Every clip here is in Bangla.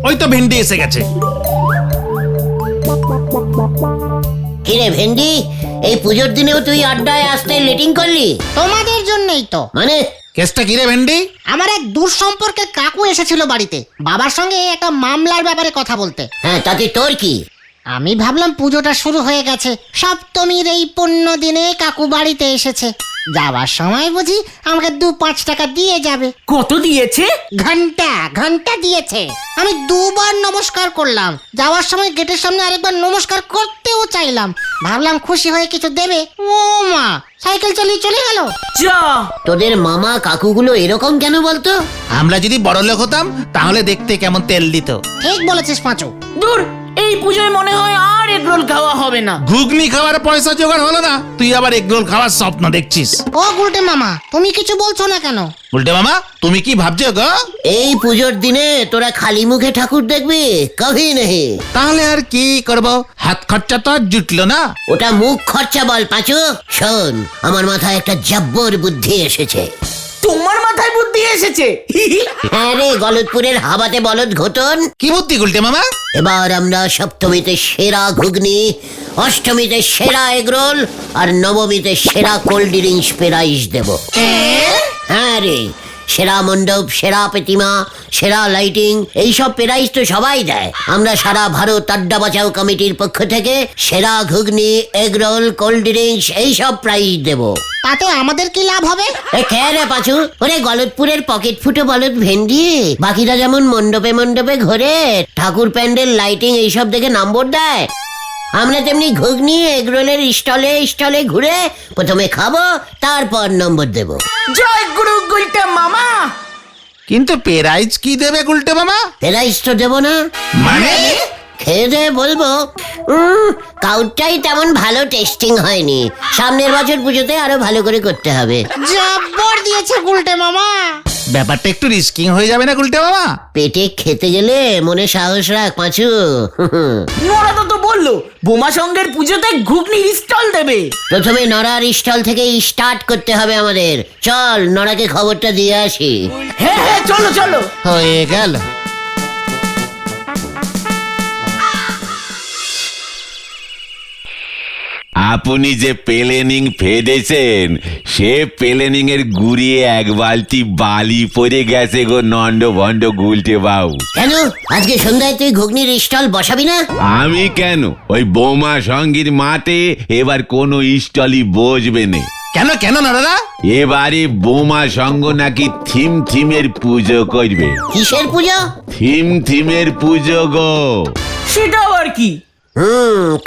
ওই তো ভেন্ডি এসে গেছে। কিরে ভেন্ডি, এই পুজোর দিনেও তুই আড্ডায় আসতে লেটিং করলি? তোমাদের জন্যই তো। মানে কেসটা কিরে ভেন্ডি? আমার এক দূর সম্পর্কের কাকু এসেছিল বাড়িতে, বাবার সঙ্গে একটা মামলার ব্যাপারে কথা বলতে। হ্যাঁ, তাতে তোর কি? আমি ভাবলাম পুজোটা শুরু হয়ে গেছে, সপ্তমীর এই পুণ্য দিনে কাকু বাড়িতে এসেছে, যাওয়ার সময় বুঝি আমাকে 2-5 টাকা দিয়ে যাবে। কত দিয়েছে? ঘন্টা দিয়েছে। আমি 2বার নমস্কার করলাম, যাওয়ার সময় গেটের সামনে আরেকবার নমস্কার করতেও চাইলাম, ভাবলাম খুশি হয়ে কিছু দেবে। ও মা, সাইকেল চালিয়ে চলে গেল। যা, তোদের মামা কাকুগুলো এরকম কেন বলতো? আমরা যদি বড় লোক হতাম তাহলে দেখতে কেমন তেল দিত। ঠিক বলেছিস পাঁচু। দূর, এই পুজোয় মনে হয় আর এগরোল খাওয়া হবে না। ঘুগনি খাওয়ার পয়সা জোগাড় হলো না, তুই আবার এগরোল খাওয়ার স্বপ্ন দেখছিস। ও গুলটে মামা, তুমি কিছু বলছো না কেন? উল্টে মামা, তুমি কি ভাবছো গো? এই পুজোর দিনে তোরা খালি মুখে ঠাকুর দেখবি? কভি নেই। তাহলে আর কি করব, হাত খরচা তো আর জুটলো না। ওটা মুখ খরচা বল পাঁচু। শোন, আমার মাথায় একটা জব্বর বুদ্ধি এসেছে। তোমার মাথায় বুদ্ধি এসেছে? হ্যাঁ রে, গলতপুরের হাবাতে বলদ ঘটন। কি বুদ্ধি গুলটে মামা? এবার আমরা সপ্তমীতে সেরা ঘুগনি, অষ্টমীতে সেরা এগরোল আর নবমীতে সেরা কোল্ড ড্রিঙ্কস প্রাইজ দেব। হ্যাঁ রে, সেরা মণ্ডপ, সেরা প্রতিমা, সেরা লাইটিং, এইসব প্রাইজ তো সবাই দেয়। আমরা সারা ভারত আড্ডা বাঁচাও কমিটির পক্ষ থেকে সেরা ঘুগনি, এগরোল, কোল্ড ড্রিঙ্কস এইসব প্রাইজ দেব। তাতে আমাদের কি লাভ হবে? খেয়ে রে পাঁচু, ওরে গলতপুরের পকেট ফুটো বলদ ভেন্ডি, বাকিরা যেমন মণ্ডপে মণ্ডপে ঘোরে, ঠাকুর প্যান্ডেল, লাইটিং এইসব দেখে নম্বর দেয়, আমরা তেমনি ঘুগনি এগরোলের স্টলে স্টলে ঘুরে প্রথমে খাবো, তারপর নম্বর দেব। জয় গুরু গুলটে মামা। কিন্তু প্রাইজ কি দেবে গুলটে মামা? প্রাইজ তো দেব না। মানে? খেয়ে দিয়ে বলবো, কাউটাই তেমন ভালো টেস্টিং হয়নি, সামনের বছর পুজোতে আরো ভালো করে করতে হবে। জব্বর দিয়েছে গুলটে মামা। ব্যাপারটা একটু রিস্কিং হয়ে যাবে না গুলটে মামা? পেটে খেতে গেলে মনে সাহস রাখ পাঁচু। নোরা তো বললো বোমা সঙ্গের পুজোতে ঘুগনির স্টল দেবে। প্রথমে নড়ার স্টল থেকে স্টার্ট করতে হবে আমাদের। চল, নড়াকে খবরটা দিয়ে আসি। হ্যাঁ হ্যাঁ, চলো চলো। হয়ে গেল। আপনি যে প্লেনিং ফেদেছেন সে প্লেনিং এর গুড়িয়ে এক বালতি বালি পড়ে গেছে গো নন্দ ভন্ড গুলটে বাবু। কেন আজকে সন্ধ্যায় তুই ঘুগনির স্টল বসাবি না? আমি কেন, ওই বোমা সঙ্গীর মাঠে এবার কোনো স্টলই বসবে না। কেন কেন না দাদা? এবারে বোমা সঙ্গ নাকি থিমের পুজো করবে। কিসের পুজো? থিমের পুজো গো। সেটা আবার কি?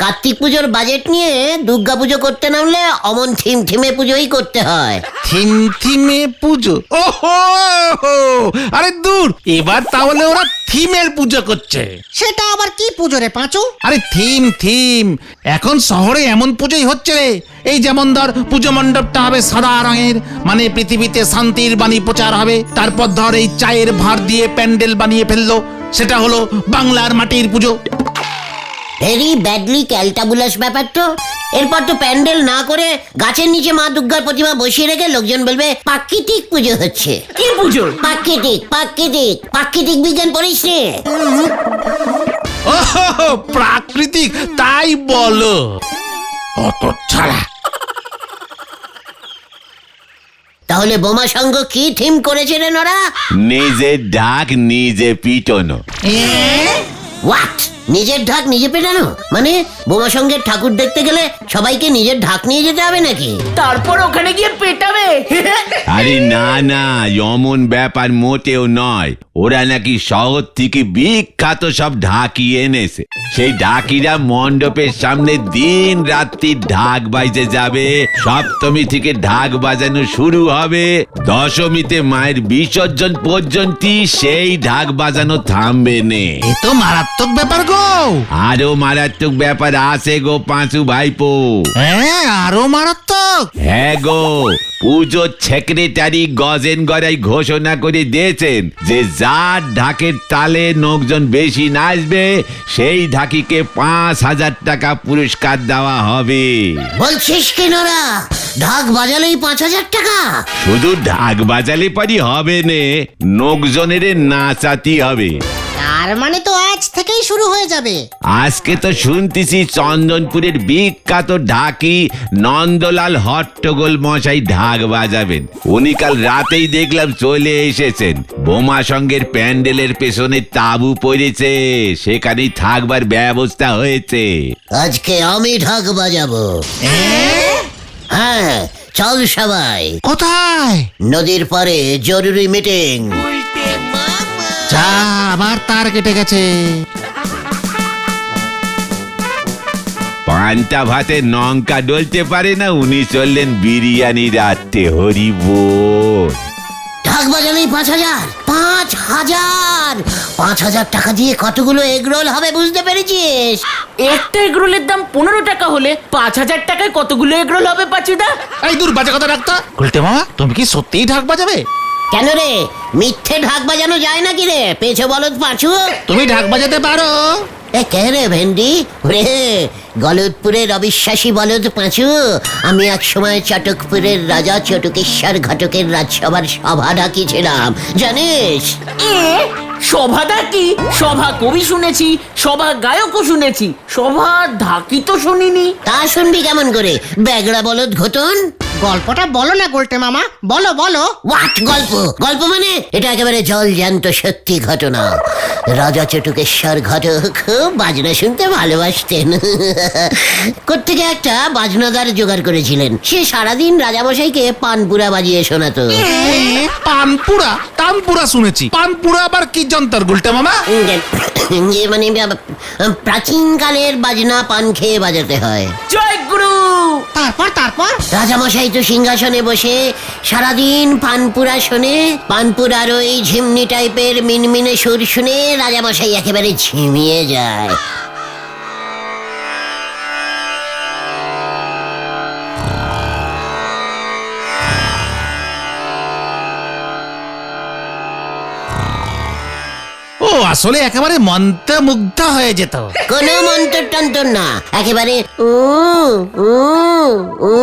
কার্তিক পুজোর বাজেট নিয়ে দুর্গা পুজো করতে নামলে অমন থিমে পুজোই করতে হয়। থিমে পুজো? ওহো, আরে দূর, এবার তাহলে ওরা থিমের পুজো করছে। সেটা আবার কি পুজো রে পাঁচু? আরে থিম এখন শহরে এমন পুজোই হচ্ছে রে। এই যেমন ধর, পুজো মণ্ডপটা হবে সাদা রঙের, মানে পৃথিবীতে শান্তির বাণী প্রচার হবে। তারপর ধর, এই চায়ের ভাঁড় দিয়ে প্যান্ডেল বানিয়ে ফেললো, সেটা হলো বাংলার মাটির পুজো। ভেরি ব্যাডলি ক্যালটাবুলাস ব্যাপার তো। এরপর তো প্যান্ডেল না করে গাছের নিচে মা দুর্গার প্রতিমা বসিয়ে রেখে লোকজন বলবে প্রাকৃতিক পুজো হচ্ছে। কি পুজো? প্রাকৃতিক বিজ্ঞান পড়িস রে? ওহো, প্রাকৃতিক, তাই বলো? অত ছাড়া। তাহলে বোমা সংঘ কি থিম করেছে রে নরা? নিজের ঢাক নিজে পিটনো। হোয়াট? নিজের ঢাক নিজে পেটানো মানে বোমা সঙ্গের ঠাকুর দেখতে গেলে সবাইকে নিজের ঢাক নিয়ে যেতে হবে নাকি? তারপর ওখানে গিয়ে পেটাবে? আরে না না, এমন ব্যাপার মোটেও নয়। ওরা নাকি শহর থেকে বিখ্যাত সব ঢাকি এনেছে। সেই ঢাকিরা মণ্ডপের সামনে দিন রাত্রি ঢাক বাজতে যাবে। সপ্তমী থেকে ঢাক বাজানো শুরু হবে, দশমীতে মায়ের বিসর্জন পর্যন্ত সেই ঢাক বাজানো থামবে নে। এ তো মারাত্মক ব্যাপার গো। আরো মারাত্মক ব্যাপার আছে গো পাঁচু ভাইপো। হ্যাঁ, আরো মারাত্মক। হ্যাঁ গো, পুজোর ছেকরে সেক্রেটারি গজেন গড়াই ঘোষণা করে দিয়েছেন যে যার ঢাকের তালে লোকজন বেশি নাচবে সেই ঢাকিকে 5,000 টাকা পুরস্কার দেওয়া হবে। বলছিস কি নোরা, ঢাক বাজালেই 5,000 টাকা? শুধু ঢাক বাজালে পারি হবে নে, লোকজনের নাচাতি হবে। তার মানে তো আজ থেকেই শুরু হয়ে যাবে। আজকে তো শুনতেছি চন্দনপুরের বিখ্যাত ঢাকি নন্দলাল হট্টগোল মশাই ঢাক বাজাবেন। উনি কাল রাতেই দেখলাম চলে এসেছেন। বোমা সঙ্গের প্যান্ডেলের পেছনে তাঁবু পড়েছে, সেখানেই থাকবার ব্যবস্থা হয়েছে। আজকে আমি ঢাক বাজাবো। হ্যাঁ, চল সবাই। কোথায়? নদীর পারে জরুরি মিটিং। যা, আবার তার কেটে গেছে। পান্তা ভাতে লঙ্কা ডলতে পারে না, উনি চললেন বিরিয়ানি রাখতে। হরি বল। ঢাক বাজালেই 5,000। 5,000! 5,000 টাকা দিয়ে কতগুলো এগরোল হবে বুঝতে পেরেছিস? একটা এগরোলের দাম 15 টাকা হলে 5,000 টাকায় কতগুলো এগরোল হবে পাচুদা? এই দূর, বাজে কথা রাখতা। গুলটে মামা, তুমি কি সত্যিই ঢাক বাজাবে? কেন রে, মিথ্যে ঢাক বাজানো যায় নাকি রে পেছো বলদ পাঁচু? তুমি ঢাক বাজাতে পারো? এ কে রে ভেন্ডি? রে গলদপুরের অবিশ্বাসী বলদ পাঁচু, আমি এক সময় চটকপুরের রাজা চটকেশ্বর ঘটকের রাজসভার সভা ডাকিছিলাম, জানিস? সভা ডাকি? সভা কবি শুনেছি, সভা গায়কও শুনেছি, সভা ঢাকি তো শুনিনি। তা শুনবি কেমন করে, ব্যাগড়া বলদ ঘটন? গল্পটা বলো না গোলটে মামা, বলো বলো। হোয়াট গল্প? গল্প মানে এটা একেবারে জল জ্যান্ত সত্যি ঘটনা। রাজা চটুকেশ্বর ঘটক বাজনা শুনতে ভালোবাসতেন। কোত্থেকে একটা বাজনাদার জোগাড় করেছিলেন। সে সারাদিন রাজামশাইকে পানপুরা বাজিয়ে শোনাতো। পানপুরা? তানপুরা শুনেছি, পানপুরা আবার কি যন্তর গুলটে মামা? যে মানে প্রাচীন কালের বাজনা পান খেয়ে বাজাতে হয়। জয় গুরু। তারপর তারপর রাজামশাই তো সিংহাসনে বসে সারাদিন পানপুরা শোনে। পানপুরার ওই ঝিমনি টাইপের মিনমিনে সুর শুনে রাজামশাই একেবারে ঝিমিয়ে যায়। ও আসলে একেবারে মন্ত্রমুগ্ধ হয়ে যেত। কোনো মন্তর টন্তর না, একেবারে উ উ উ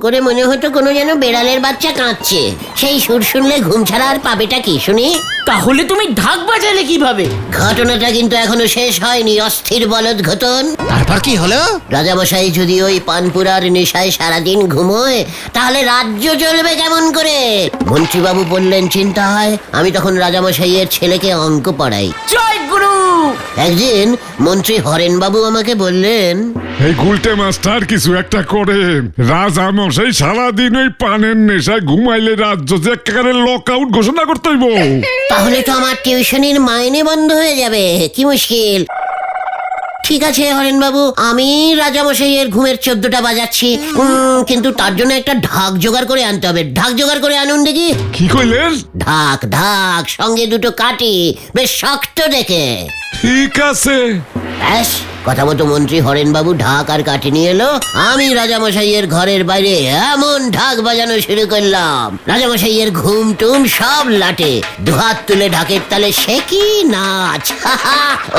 করে মনে হতো কোনো যেন বেড়ালের বাচ্চা কাঁদছে। সেই সুর শুনলে ঘুম ছাড়া আর পাবেটা কি শুনি? তাহলে তুমি ঢাক বাজালে কিভাবে? ঘটনাটা কিন্তু এখনো শেষ হয়নি, অস্থির বলদ ঘটন। তারপর কি হলো? রাজামশাই যদি ওই পানপুরার নেশায় সারাদিন ঘুমোয় তাহলে রাজ্য চলবে কেমন করে? মন্ত্রীবাবু বললেন চিন্তায়। আমি তখন রাজামশাইয়ের ছেলেকে অঙ্ক পড়াই। জয় গুরু। একদিন মন্ত্রী হরেনবাবু আমাকে বললেন, এই গুলটে মাস্টার কিছু একটা করে। রাজা মশাই সারাদিন ওই পানের নেশায় ঘুমাইলে রাজ্য যে একেবারে লক আউট ঘোষণা করতে হইব। তাহলে তো আমার টিউশনির মাইনে বন্ধ হয়ে যাবে, কি মুশকিল। ঠিক আছে হরেনবাবু, আমি রাজামশাইয়ের ঘুমের 14টা বাজাচ্ছি, কিন্তু তার জন্য একটা ঢাক জোগাড় করে আনতে হবে। ঢাক জোগাড় করে আনুন দেখি। কি কইলেন? ঢাক ঢাক, সঙ্গে দুটো কাঠি, বেশ শক্ত দেখে। ঠিক আছে। ব্যাস, কথা মতো মন্ত্রী হরেনবাবু ঢাক আর কাঠি নিয়ে এলো। আমি রাজামশাইয়ের ঘরের বাইরে এমন ঢাক বাজানো শুরু করলাম, রাজামশাইয়ের ঘুম টুম সব লাটে। দুহাত তুলে ঢাকের তালে সে কি নাচ!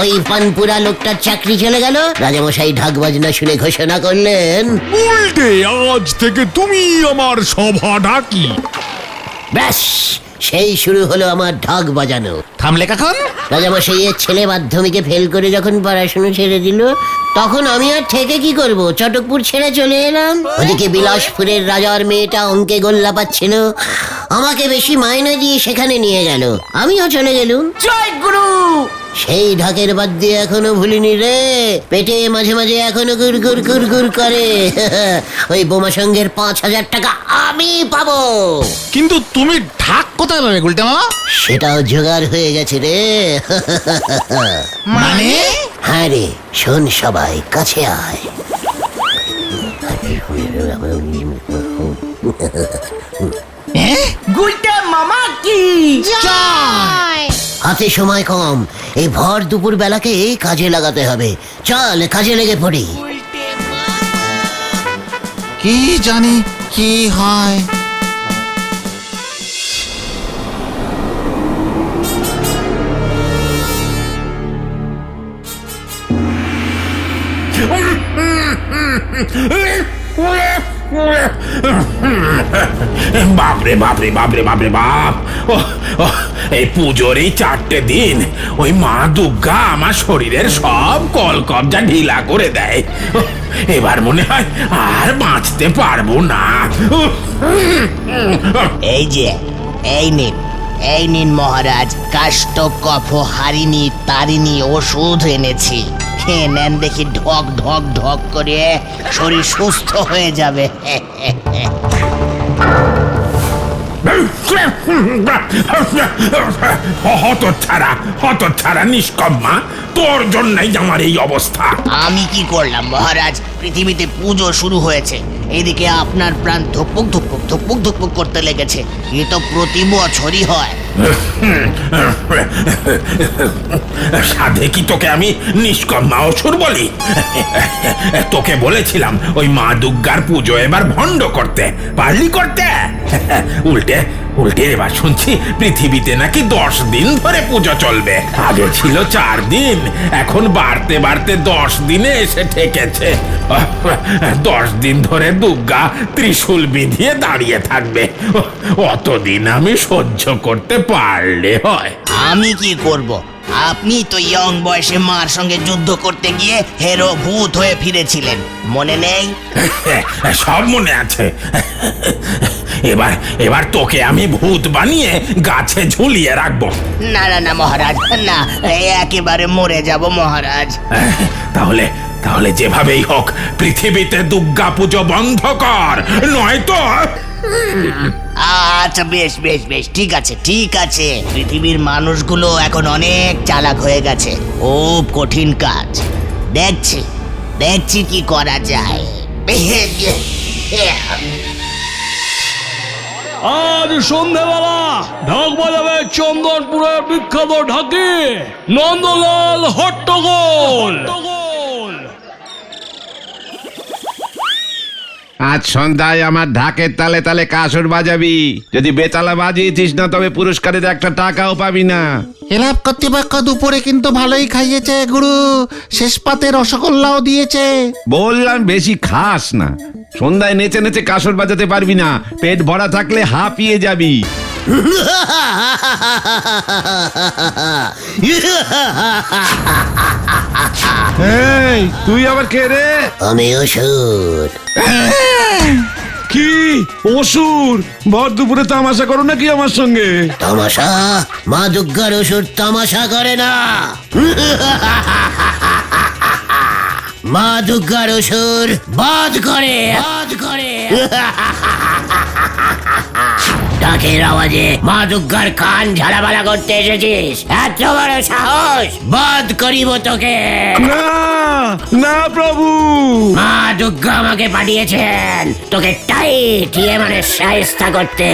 ওই পানপুরা লোকটার চাকরি চলে গেল। রাজামশাই ঢাক বাজনা শুনে ঘোষণা করলেন, উল্টে আজ থেকে তুমি আমার সভা ডাকি। ব্যাস, সেই শুরু হলো আমার ঢাক বাজানো। থামলে কখন? রাজামশাইয়ের ছেলে মাধ্যমিকে ফেল করে যখন পড়াশুনো ছেড়ে দিল, তখন আমি আর থেকে কি করব, চটকপুর ছেড়ে চলে এলাম। ওদিকে বিলাসপুরের রাজার মেয়েটা অঙ্কে গোল্লা পাচ্ছিল, আমাকে বেশি মাইনে দিয়ে সেখানে নিয়ে গেল, আমিও চলে গেলুম। জয় গুরু। সেই ঢাকের বাদ দিয়ে এখনো ভুলিনি রে, পেটে মাঝে মাঝে এখনো গুড় গুড় গুড় গুড় করে। ওই বোমা সঙ্গের 5,000 টাকা আমি পাবো। কিন্তু তুমি ঢাক কোথায় পাবে গুলটে মামা? সেটাও জোগাড় হয়ে গেছে রে। মানে? হ্যাঁ রে, শোন সবাই, কাছে আয়। গুলটে মামা কি? জয়। হাতে সময় কম, এই ভর দুপুর বেলাকে কাজে লাগাতে হবে। চল কাজে লেগে পড়ি। কি জানি কি হয়। বাপরে বাপরে বাপরে বাপরে বাপ এই পুজোর এই 4টে দিন ওই মা দুর্গা আমার শরীরের সব কলকবজা ঢিলা করে দেয়। এবার মনে হয় আর বাঁচতে পারবো না। এই যে এই নিন মহারাজ, কাষ্ঠ কফ হারিনি তারিনি ওষুধ এনেছি, খেয়ে নেন, দেখি ঢক ঢক ঢক করে শরীর সুস্থ হয়ে যাবে। হতচ্ছাড়া নিষ্কম্মা, তোর জন্যই আমার এই অবস্থা। আমি কি করলাম মহারাজ? পৃথিবীতে পুজো শুরু হয়েছে, এদিকে আপনার প্রাণ ধুকপুক ধুকপুক ধুকপুক ধুকপুক করতে লেগেছে। এ তো প্রতি বছরই হয়। সাধে কি তোকে আমি নিষ্কম্মা অসুর বলি? তোকে বলেছিলাম ওই মা দুর্গার পুজো এবার ভণ্ড করতে, পারলি করতে? উল্টে এবার শুনছি পৃথিবীতে নাকি 10 দিন ধরে পুজো চলবে। আগে ছিল 4 দিন, এখন বাড়তে বাড়তে 10 দিনে এসে ঠেকেছে। 10 দিন ধরে দুর্গা ত্রিশূল বিধিয়ে দাঁড়িয়ে থাকবে। অতদিন আমি সহ্য করতে পারলে হয়। আমি কি করব? আপনি তো ইয়ং বয়সে মার সঙ্গে যুদ্ধ করতে গিয়ে হেরো ভূত হয়ে ফিরেছিলেন, মনে নেই? সব মনে আছে। এবার তোকে আমি ভূত বানিয়ে গাছে ঝুলিয়ে রাখবো। না না না মহারাজ, না, একেবারে মরে যাব মহারাজ। তাহলে যেভাবেই হোক পৃথিবীতে দুর্গা পুজো বন্ধ কর, নয়তো। আচ্ছা বেশ বেশ বেশ, ঠিক আছে ঠিক আছে। পৃথিবীর মানুষগুলো এখন অনেক চালাক হয়ে গেছে, খুব কঠিন কাজ। দেখছি কি করা যায়। আজ সন্ধ্যাবেলা ঢাক বাজাবে চন্দনপুরের বিখ্যাত ঢাকি নন্দলাল হট্টগোল। আজ সন্ধ্যায় আমার ঢাকের তালে তালে কাসর বাজাবি। যদি বেতালা বাজিয়েছিস না তবে পুরস্কারের একটা টাকাও পাবি না। ক্লাব কর্তৃপক্ষ দুপুরে কিন্তু ভালোই খাইয়েছে গুরু, শেষ পাতে রসগোল্লাও দিয়েছে। বললাম বেশি খাস না, সন্ধ্যায় নেচে নেচে কাসর বাজাতে পারবি না, পেট ভরা থাকলে হাঁপিয়ে যাবি। এই তুই আবার কে রে? আমি অসুর। কি অসুর? ভর দুপুরে তামাশা করো নাকি আমার সঙ্গে? তামাশা? মা দুর্গার অসুর তামাশা করে না। মা দুর্গার অসুর বাদ করে। ডাকের আওয়াজে মা দুর্গার কান ঝালাপালা করতে এসেছিস? এত বড় সাহস! বাদ করিব তোকে। না না প্রভু, মা দুর্গা আমাকে পাঠিয়েছেন তোকে টাইট মানে শায়েস্তা করতে।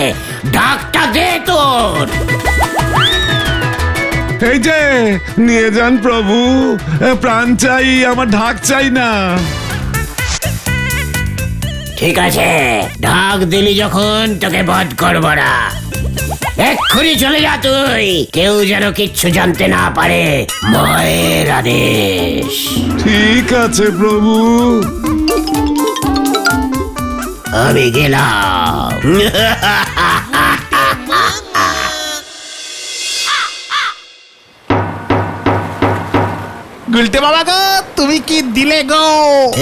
ডাকটা দে তোর। এই যে নিয়ে যান প্রভু, প্রাণ চাই, আমার ঢাক চাই না। ঠিক আছে, ঢাক দিলি যখন তোকে বধ করব না। এক্ষুনি চলে যা তুই, কেউ যেন কিচ্ছু জানতে না পারে। মায়ের আদেশ। ঠিক আছে প্রভু। আমি গেলাম। গুলটে বাবা গো, তুমি কি দিলে গো?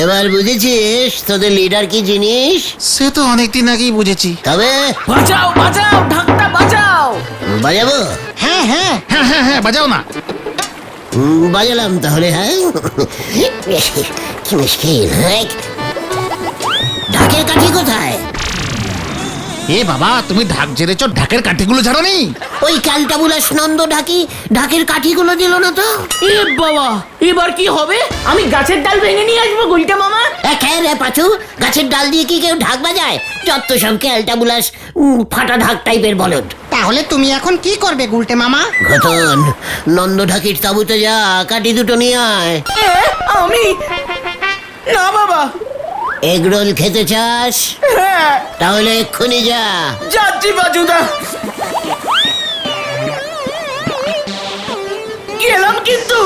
এবার বুঝেছিস তোদের লিডার কি জিনিস? সে তো অনেকদিন আগেই বুঝেছি। তবে বাজাও বাজাও, ঢাকটা বাজাও। বাজাবো? হ্যাঁ হ্যাঁ, হ্যাঁ হ্যাঁ হ্যাঁ, বাজাও না। বাজালাম তাহলে। হ্যাঁ, কি মুশকিল। হ্যাঁ, ঢাকের কাঠি কোথায়? এ বাবা, তুমি ঢাক ঝেড়েছ, ঢাকের কাঠিগুলো ঝাড়ো নি? ওই ক্যালটাবুলাস নন্দ ঢাকি ঢাকের কাঠিগুলো দিল না তো। এ বাবা, এবার কি হবে? আমি গাছের ডাল ভেঙে নিয়ে আসবো গুলটে মামা। একে রে পাচু, গাছের ডাল দিয়ে কি কেউ ঢাক বাজায়? যত সব ক্যালটাবুলাস ফাটা ঢাক টাইপের বলদ। তাহলে তুমি এখন কি করবে গুলটে মামা? ঘটন, নন্দ ঢাকির তাবুতে যা, কাঠি দুটো নিয়ে আয়। আমি না বাবা। এগরোল খেতে চাস? হ্যাঁ তাহলে এক্ষুনি যা। যাচ্ছি বাজুদা। গেলাম কিন্তু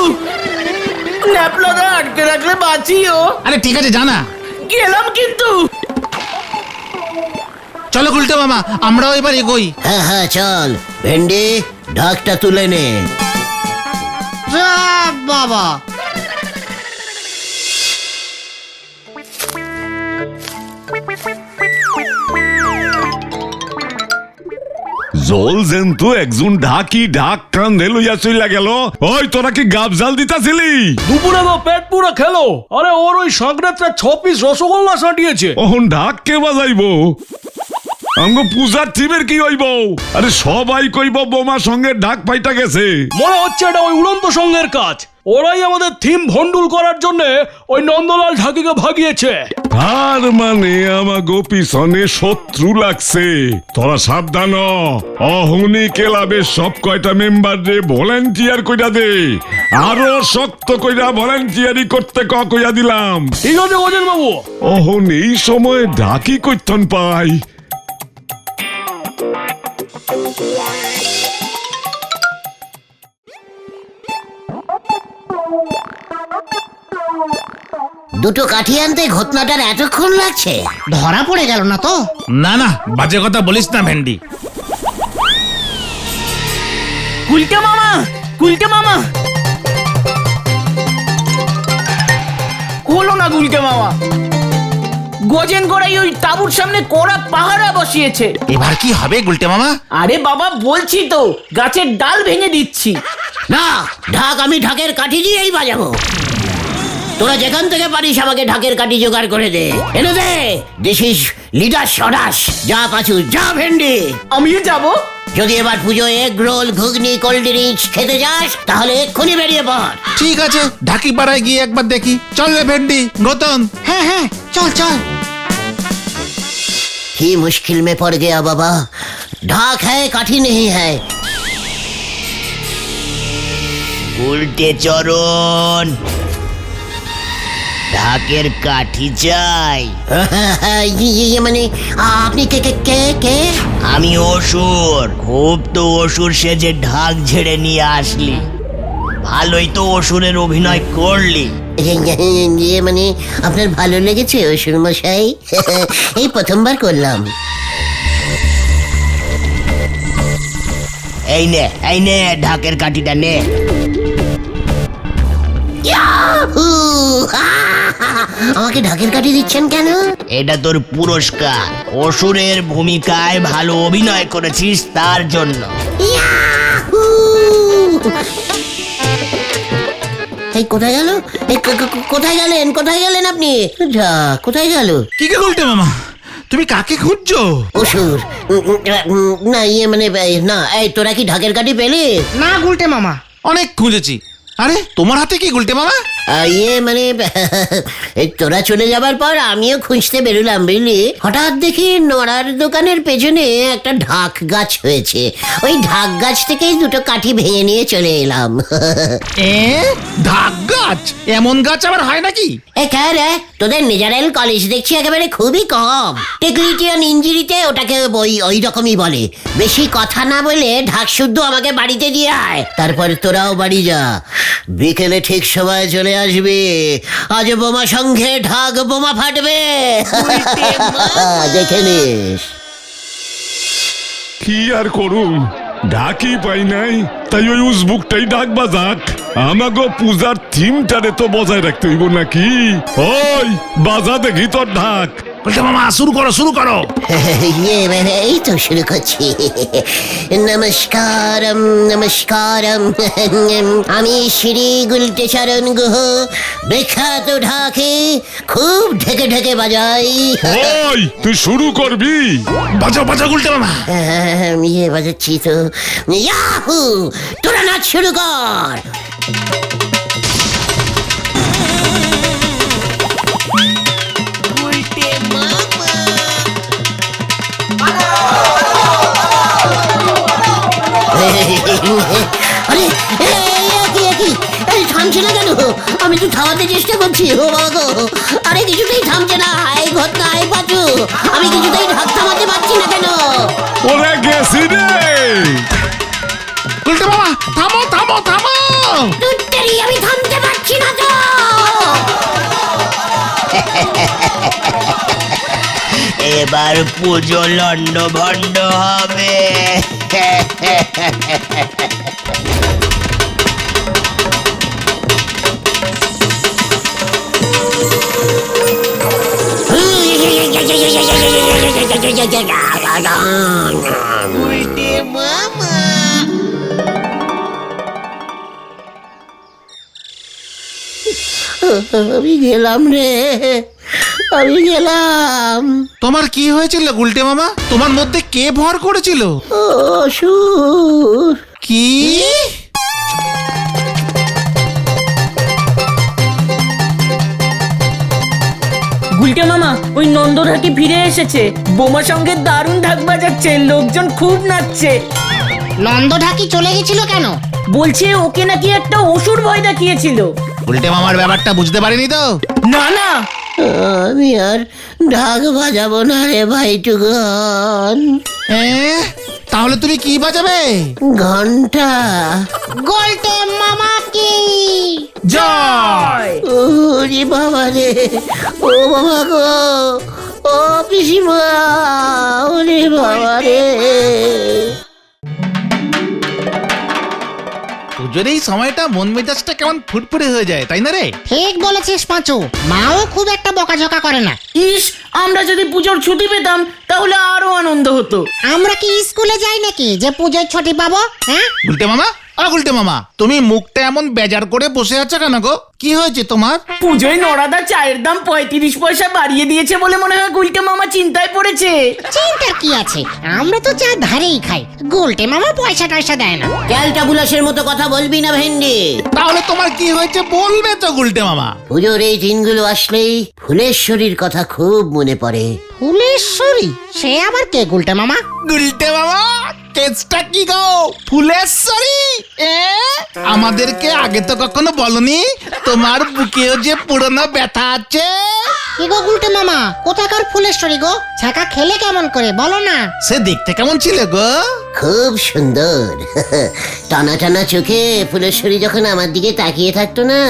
ন্যাপলাদা আটকে রাখলে বাঁচিও। আরে ঠিক আছে, জানা। গেলাম কিন্তু। চলো গুলটে মামা, আমরাও এবার এগোই। হ্যাঁ হ্যাঁ চল, ভেন্ডি ঢাকটা তুলে নে। যা বাবা, জল জেন্তু একজন ঢাকি ঢাক কান্দে লইয়া চইলা গেল। ওই তোরা কি গাব জাল দিতাছিলি? দুপুরে তো পেট পুরো খেলো। আরে ওর ওই সংক্রান্তের 6 পিস রসগোল্লা সাটিয়েছে। ওহন ঢাক কে বাজাইবো? আমগো পূজার থিমের কি হইব? আরে সবাই কইব বোমা সঙ্গে ঢাক পাইটা গেছে। মনে হচ্ছে এটা ওই উড়ন্ত সঙ্গের কাজ। ওরাই আমাদের থিম ভন্ডুল করার জন্য ওই নন্দলাল ঢাকিকে ভাগিয়েছে। আর মানে আমাগো পিছনে শত্রু লাগছে। তোরা সাবধান হ। অহনি ক্লাবের সব কয়টা মেম্বার রে ভলান্টিয়ার কইরা দে। আরো শক্ত কইরা ভলান্টিয়ারি করতে কইয়া দিলাম। ঠিক আছে গজেন বাবু। অহন এই সময় ঢাকি কইতন পাই। দুটো কাঠি আনতে ঘটনাটার এতক্ষণ লাগছে? ধরা পড়ে গেল না তো? না না, বাজে কথা বলিস না ভেন্ডি। গুলটে মামা, গুলটে মামা। হলো না গুলটে মামা। গজেন গড়াই ওই তাঁবুর সামনে কড়া পাহারা বসিয়েছে। এবার কি হবে গুলটে মামা? আরে বাবা বলছি তো, গাছের ডাল ভেঙে দিচ্ছি। না, ঢাক আমি ঢাকের কাঠি দিয়েই বাজাবো। তোরা যেখান থেকে পারিস আমাকে ঢাকের কাঠি জোগাড় করে দে, এনে দে। This is leader Sadas. যা পাচু, যা ভেন্ডি। আমিও যাব। যদি এবার পুজো এগ রোল, ঘুগনি, কোল্ড ড্রিঙ্কস খেতে যাস তাহলে এক্ষুনি বেরিয়ে পড়। ঠিক আছে, ঢাকি পাড়ায় গিয়ে একবার দেখি। চল রে ভেন্ডি, গৌতম। হ্যাঁ হ্যাঁ, চল চল। ही मुश्किल में पड़ गया बाबा, ढाक है काठी नहीं है। উল্টে চরণ, ঢাকের কাঠি চাই। ये মানে আপনি কে কে কে কে? আমি অসুর। খুব তো অসুর সেজে ঢাক ঝেড়ে নিয়ে আসলি। ভালোই তো অসুরের অভিনয় করলি। ইয়ে মানে আপনার ভালো লেগেছে অসুর মশাই? এই প্রথমবার করলাম। এই নে ঢাকের কাঠিটা নে। ইয়াহু! আমাকে ঢাকের কাঠি দিচ্ছেন কেন? এটা তোর পুরস্কার। অসুরের ভূমিকায় ভালো অভিনয় করেছিস তার জন্য। ইয়াহু! এই কোথায় গেল? এই কোথায় গেলেন? কোথায় গেলেন আপনি? যা, কোথায় গেল? কি কে গুলটে মামা, তুমি কাকে খুঁজছো? অসুর না, ইয়ে মানে না। এই তোরা কি ঢাকের কাঠি পেলে? না গুলটে মামা। অনেক খুঁজেছি। আরে তোমার হাতে কি গুলটে মামা? ইয়ে মানে এই তোরা চলে যাবার পর আমিও খুঁজতে বেরোলাম বুঝলি। হঠাৎ দেখি নড়ার দোকানের পেছনে একটা ঢাক গাছ হয়েছে। ওই ঢাক গাছ থেকেই দুটো কাঠি ভেঙে নিয়ে চলে এলাম। ঢাক গাছ? এমন গাছ আবার হয় নাকি? এ কে রে, তোদের নিজেরাল কলেজ দেখছি একেবারে খুবই কম। টেকনিশিয়ান ইঞ্জিরিতে ওটাকে ওই রকমই বলে। বেশি কথা না বলে ঢাক শুদ্ধ আমাকে বাড়িতে দিয়ে আয়, তারপর তোরাও বাড়ি যা। বিকেলে ঠিক সময় চলে আসবি। আজ বোমা সঙ্গে ঢাক বোমা ফাটবে, দেখে নিস। কি আর করুম, ঢাকি পাই নাই, তাই ওই উজবুকটাই ডাক বাজাক। আমাগো পূজার থিমটারে তো বজায় রাখতে হইব নাকি? ওই বাজা দেখি তোর ঢাক। গুলটে মামা শুরু করো, শুরু করো। ইয়ে মানে এই তো শুরু করছি। নমস্কারম নমস্কারম, আমি শ্রী গুলটে চরণ গুহ, বিখ্যাত ঢাকে খুব ঢেকে ঢেকে বাজাই। ওই তুই শুরু করবি? বাজাও বাজাও গুলটে মামা। ইয়ে বাজাচ্ছি তো। ইয়াহু! তোরা নাচ শুরু কর। আরে এই থামছে না কেন? আমি তো থামাতে চেষ্টা করছি। ও বাবা গো, আরে কিছুতেই থামছে না। এই ঘটনা, এই পাচু, আমি কিছুতেই ঢাক থামাতে পারছি না কেন? ওরে গেছি রে। গুলটে মামা থামো থামো থামো। আমি থামতে পারছি না তো। এবার পুজো লন্ড ভন্ড হবে। আমি গেলাম রে, আমি গেলাম। তোমার কি হয়েছিল গুলটে মামা? তোমার মধ্যে কে ভর করেছিল? অসুর। কি? গুলটে মামা, ওই নন্দঢাকি ফিরে এসেছে। বোমা সঙ্গে দারুণ ঢাক বাজাচ্ছে, লোকজন খুব নাচছে। নন্দ ঢাকি চলে গেছিল কেন? বলছে ওকে নাকি একটা অসুর ভয় দেখিয়েছিল। গুলটে মামার ব্যাপারটা বুঝতে পারিনি তো। না না, আমি আর ঢাক বাজাবো না রে ভাইটুগন। তাহলে তুমি কি বাজাবে? ঘন্টা। গোলটে মামা কি জয়। ওরে বাবা রে, ও বাবা গো, ও পিসিমা, ওরে বাবা রে। পুজোর এই সময়টা মন মেজাজটা কেমন ফুটফুটে হয়ে যায়, তাই না রে? ঠিক বলেছিস পাঁচু, মাও খুব একটা বকাঝকা করে না। ইস, আমরা যদি পুজোর ছুটি পেতাম তাহলে আরো আনন্দ হতো। আমরা কি স্কুলে যাই নাকি যে পুজোর ছুটি পাবো? হ্যাঁ, গুলটে মামা, গুলটে মামা, তুমি মুখটা এমন বেজার করে বসে আছো কেন গো? কি হয়েছে তোমার? পুজোয় নড়াদা চায়ের দাম 35 পয়সা বাড়িয়ে দিয়েছে বলে মনে হয় গুলটে মামা চিন্তায় পড়েছে। চিন্তার কি আছে, আমরা তো চা ধারেই খাই, গোলটে মামা পয়সা টয়সা দেয় না। ক্যালটা বুলাসের মতো কথা বলবি না ভেন্ডি। তাহলে তোমার কি হয়েছে বলবে তো গুলটে মামা। পুজোর এই দিনগুলো আসলেই ফুলেশ্বরীর কথা খুব মনে পড়ে। ফুলেশ্বরী? সে আবার কে গোলটে মামা? গুলটে মামা, কেসটা কি গো? ফুলেশ্বরী? আমাদেরকে আগে তো কখনো বলনি তোমার বুকেও যে পুরনো ব্যথা আছে। কি গো গোলটে মামা, কোথাকার ফুলেশ্বরী গো? ছাকা খেলে কেমন করে বলো না? সে দেখতে কেমন ছিল গো? খুব সুন্দর। টানা টানা চোখে ফুলেশ্বরী যখন আমার দিকে তাকিয়ে থাকতো না,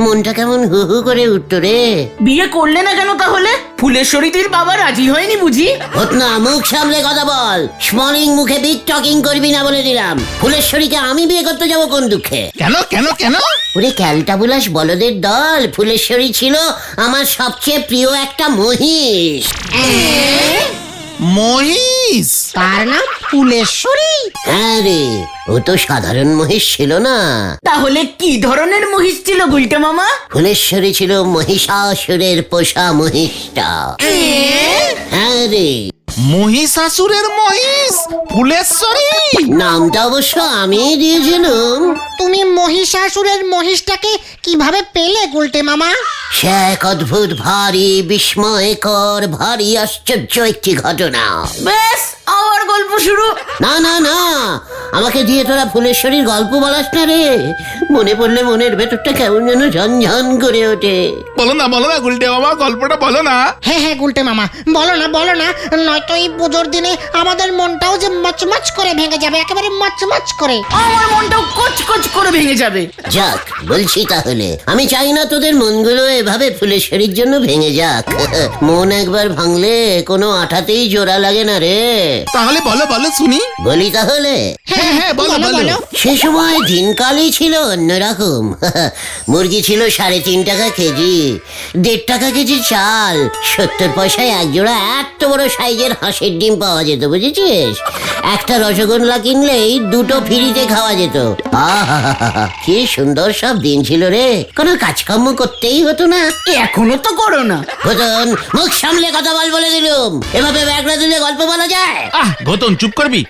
মনটা কেমন হু হু করে উঠতো রে। বিয়ে করলে না কেন তাহলে? ফুলেশ্বরীদের বাবা রাজি হয়নি বুঝি? হত না, মুখ সামলে কথা বল। স্মলিং মুখে বিগ টকিং করবি না বলে দিলাম। ফুলেশ্বরীকে আমি বিয়ে করতে যাবো কোন দুঃখে? কেন কেন কেন? ওরে ক্যালটাবুলাস বলদের দল, ফুলেশ্বরী ছিল আমার সবচেয়ে প্রিয় একটা মহিষ। মহিষ? তার নাম ফুলেশ্বরী? হ্যাঁ রে, ও তো সাধারণ মহিষ ছিল না। তাহলে কি ধরনের মহিষ ছিল গুলটে মামা? ফুলেশ্বরী ছিল মহিষাসুরের পোষা মহিষটা। হ্যাঁ রে, মহিষাসুরের মহিষ ফুলেশ্বরী? নামটা অবশ্য আমি দিয়েছিলাম। তুমি মহিষাসুরের মহিষটাকে কিভাবে পেলে গোলটে মামা? সে এক অদ্ভুত, ভারী বিস্ময়কর, ভারী আশ্চর্য একটি ঘটনা। বেশ, আবার গল্প শুরু। না না না, আমাকে দিয়ে তোরা ফুলেশ্বরীর গল্প বলাস না রে। মনে পড়লে মনের ভেতরটা কেমন যেন ঝনঝন করে ওঠে। বলো না গুলটে মামা, গল্পটা বলো না। হ্যাঁ হ্যাঁ গোলটে মামা, বলো না, নয়তো এই পুজোর দিনে আমাদের মনটাও যে মচমচ করে ভেঙে যাবে, একেবারে মচমচ করে। আমার মনটাও কচকচ করে ভেঙে যাবে। যাক, বলছি তাহলে, আমি চাই না তোদের মনগুলো এভাবে ফুলেশ্বরীর জন্য ভেঙে যাক। মন একবার ভাঙলে কোনো আঠাতেই জোড়া লাগে না রে। তাহলে বলো বলো শুনি। বলি তাহলে? হ্যাঁ হ্যাঁ বলো বলো। সে সময় দিনকালই ছিল অন্যরকম। মুরগি ছিল 3.5 টাকা কেজি, 1.5 টাকা কেজি চাল, 70 পয়সায় এক জোড়া এত বড় সাইজের হাঁসের ডিম পাওয়া যেত, বুঝেছিস? একটা রসগোল্লা কিনলেই 2টো ফ্রিতে খাওয়া যেত। আহা, কি সুন্দর সব দিন ছিল রে, কোনো কাজকর্ম করতেই হতো না। এখনো তো করো না। ঘটন, মুখ সামলে কথা বলে দিলুম। এভাবে ব্যাগরা দিলে গল্প বলা যায়? ঘটন চুপ করবি।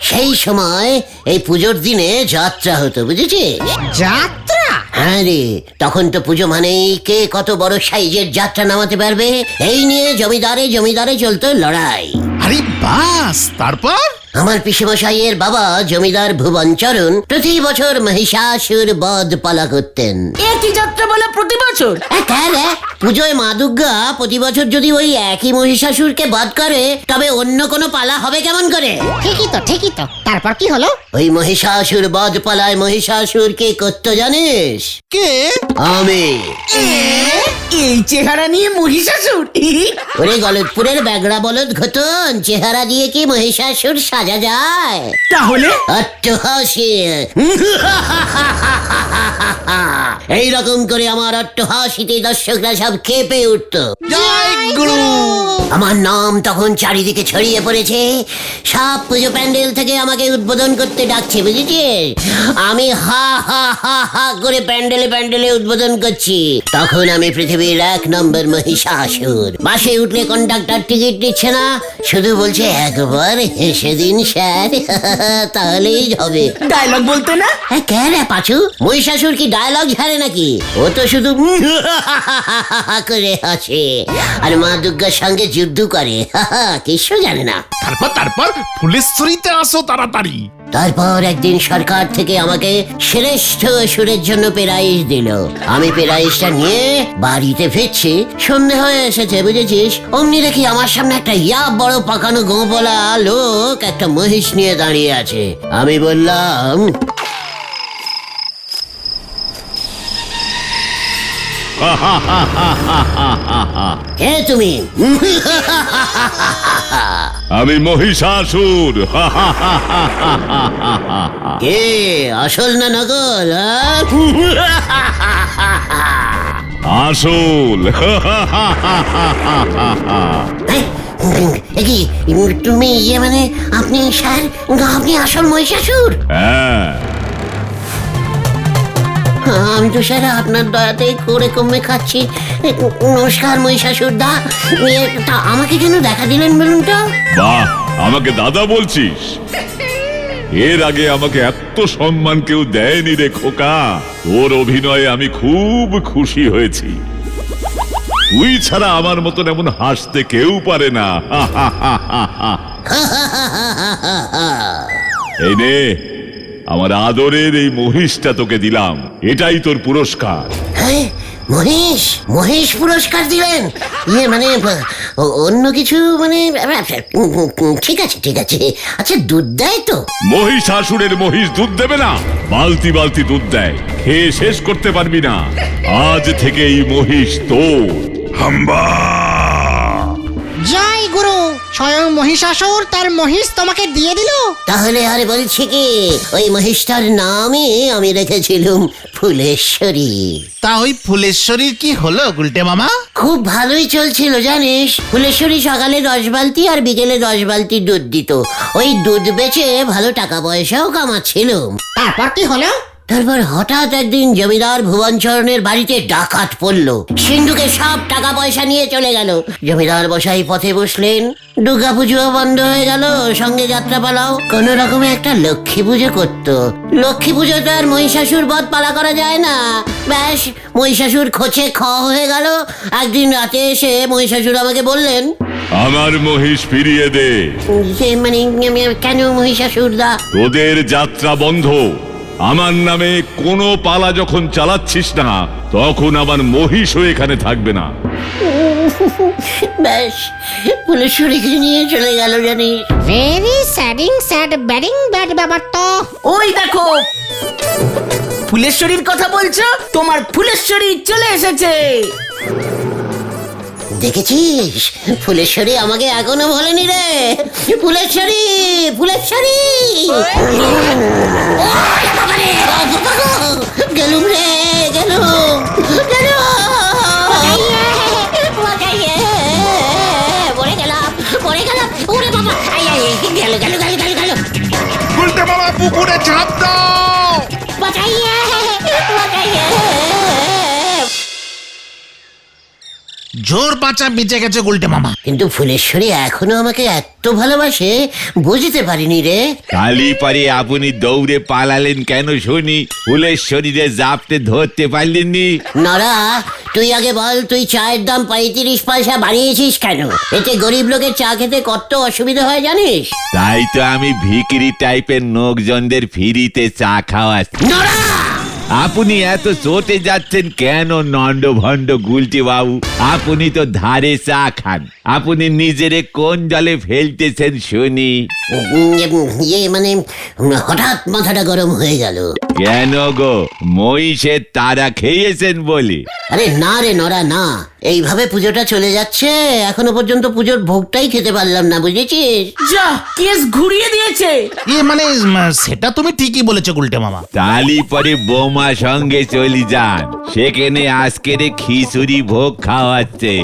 সেই সময় এই পুজোর দিনে যাত্রা হতো, বুঝেছিস? যাত্রা? হ্যাঁ রে, তখন তো পুজো মানেই কে কত বড় সাইজের যাত্রা নামাতে পারবে, এই নিয়ে জমিদারে চলতো লড়াই। আরে বাস, তারপর? আমার পিসেমশাইয়ের বাবা জমিদার ভুবনচরণ প্রতি বছর মহিষাসুর বধ পালা করতেন। একই যাত্রা বলে প্রতি বছর? পুজোয় মা দুর্গা প্রতি বছর যদি ওই একই মহিষাসুরকে বধ করে তবে অন্য কোনো পালা হবে কেমন করে? ঠিকই তো তারপর কি হলো? ওই মহিষাসুর বধ পালায় মহিষাসুর কে করতে জানিস? কে? আমি। এই চেহারা নিয়ে মহিষাসুর? ওরে গলতপুরের ব্যাগড়া বলদ ঘটন, চেহারা দিয়ে কি মহিষাসুর সাজা যায়? তাহলে অট্টহাসি। এইরকম করে আমার অট্টহাসিতে দর্শকরা সব কেঁপে উঠত। জয় গুরু। আমার নাম তখন চারিদিকে ছড়িয়ে পড়েছে। সব পুজো প্যান্ডেল থেকে আমাকে উদ্বোধন করতে ডাকছে, বুঝেছিস? আমি হা হা হা হা করে প্যান্ডেলে প্যান্ডেলে উদ্বোধন করছি। তখন আমি পৃথিবীর 1 নম্বর মহিষাসুর। বাসে উঠলে কন্ডাক্টর টিকিট দিচ্ছে না, শুধু বলছে একবার হেসে দিন স্যার, তাহলেই হবে। ডায়লগ বলতে না? কে রে পাচু? মহিষাসুর কি ডায়লগ ঝাড়ে নাকি? ও তো শুধু করে হাসে আর মা দুর্গার সঙ্গে যুদ্ধ করে, কিছু জানে না। তারপর ফুলেশ্বরীতে আসো তাড়াতাড়ি। তারপর একদিন সরকার থেকে আমাকে শ্রেষ্ঠ সুরের জন্য প্রাইজ দিল। আমি প্রাইজটা নিয়ে বাড়িতে ফিরছি, সন্ধে হয়ে এসেছে, বুঝেছিস? অমনি দেখি আমার সামনে একটা বড় পাকানো গোপলা লোক একটা মহিষ নিয়ে দাঁড়িয়ে আছে। আমি বললাম, কে তুমি? আমি মহিষাসুর। কে আসল না নকল? আসল। কি তুমি মানে আপনি স্যার, আপনি আসল মহিষাসুর? হ্যাঁ, আমি তো স্যার আপনার দয়াতে করে কমে খাচ্ছি। নমস্কার মহিষাসুর দা। তা আমাকে কেন দেখা দিলেন বলুন তো? বাহ, আমাকে দাদা বলছিস? এর আগে আমাকে এত সম্মান কেউ দেয়নি রে খোকা। তোর অভিনয়ে আমি খুব খুশি হয়েছি। তুই ছাড়া আমার মতন এমন হাসতে কেউ পারে না। এই নে, আমার আদরের এই মহিষটা তোকে দিলাম, এটাই তোর পুরস্কার। হ্যাঁ, মহেশ মহেশ পুরস্কার দিলেন? মানে অন্য কিছু মানে? ঠিক আছে ঠিক আছে। আচ্ছা, দুধ দেয় তো? মহিষাসুরের মহিষ দুধ দেবে না? বালতি বালতি দুধ দেয়, খেয়ে শেষ করতে পারবি না। আজ থেকে এই মহিষ তোর। হাম্বা। জয় গুরু। স্বয়ং মহিষাসুর তার মহিষ তোমাকে দিয়ে দিল? তাহলে আর বলছি কি, ওই মহিষটার নামই আমি রেখেছিলাম ফুলেশ্বরী। তা ওই ফুলেশ্বরীর কি হলো গুলটে মামা? খুব ভালোই চলছিল জানিস। ফুলেশ্বরী সকালে 10 বালতি আর বিকেলে 10 বালতি দুধ দিত। ওই দুধ বেচে ভালো টাকা পয়সাও কামাচ্ছিল। তারপর কি হলো? তারপর হঠাৎ একদিন জমিদার ভুবনচরণের বাড়িতে ডাকাত পড়লো। সিন্ধুকে সব টাকা পয়সা নিয়ে চলে গেল। জমিদার বসাই পথে বসলেন। দুর্গা পুজো বন্ধ হয়ে গেল, সঙ্গে যাত্রাপালাও। কোন রকমে একটা লক্ষ্মী পুজো করতো। লক্ষ্মী পুজোতে আর মহিষাসুর বধ পালা করা যায় না। ব্যাস, মহিষাসুর খোঁচে হয়ে গেল। একদিন রাতে এসে মহিষাসুর আমাকে বললেন, আমার মহিষ ফিরিয়ে দে। মানে কেন মহিষাসুর দা? তোদের যাত্রা বন্ধ। আমার নামে কোনো পালা যখন চালাচ্ছিস না, তখন আমার মহিষও এখানে থাকবে না। ব্যাস, ফুলেশ্বরীকে নিয়ে চলে গেল জানিস। ভেরি স্যাডিং স্যাড ব্যাডিং ব্যাড ব্যাপার তো। ওই দেখো, ফুলেশ্বরীর কথা বলছো? তোমার ফুলেশ্বরী চলে এসেছে। দেখেছিস, ফুলেশ্বরী আমাকে এখনো বলেনি রে। ফুলেশ্বরী, ফুলেশ্বরী। গেলুম রে, গেলুম পড়ে গেলাম, পড়ে গেলাম। ওরে বাবা, গেল গেল গেল গেল গেল। গুলটে মামা পুকুরে ঝাঁপ দাও। বাঁচাইয়ে, বাঁচাইয়ে। জোর বাঁচা বেঁচে গেছে গুলটে মামা। কিন্তু ফুলেশ্বরী এখনো আমাকে এত ভালোবাসে বুঝতে পারিনি রে। কালি পারে আপনি দৌড়ে পালালেন কেন শুনি? ফুলের শরীরে জাপটে ধরতে পারলেননি? নরা, তুই আগে বল, তুই চায়ের দাম 35 পয়সা বাড়িয়েছিস কেন? এতে গরিব লোকের চা খেতে কত অসুবিধা হয় জানিস? তাই তো আমি ভিকিরি টাইপের লোকজনদের ফ্রিতে চা খাওয়াচ্ছি। নরা, আপনি এত চটে যাচ্ছেন কেন নন্দ ভণ্ড গুলটি বাবু? আপনি তো ধারে চা খান। আপনি নিজেরে কোন জলে ফেলতেছেন শুনি? মানে হঠাৎ মাথাটা গরম হয়ে গেল। কেন গো, মহিষের তারা খেয়েছেন বলে? আরে না রে নরা, না, এইভাবে পুজোটা চলে যাচ্ছে, এখনো পর্যন্ত পুজোর ভোগটাই খেতে পারলাম না, বুঝেছিস? যা, কেস ঘুরিয়ে দিয়েছে। মানে সেটা তুমি ঠিকই বলেছো গুলটে মামা। তালি পরে বোমা সঙ্গে চলি যান, সেখানে আজকের খিচুড়ি ভোগ খাওয়াচ্ছে।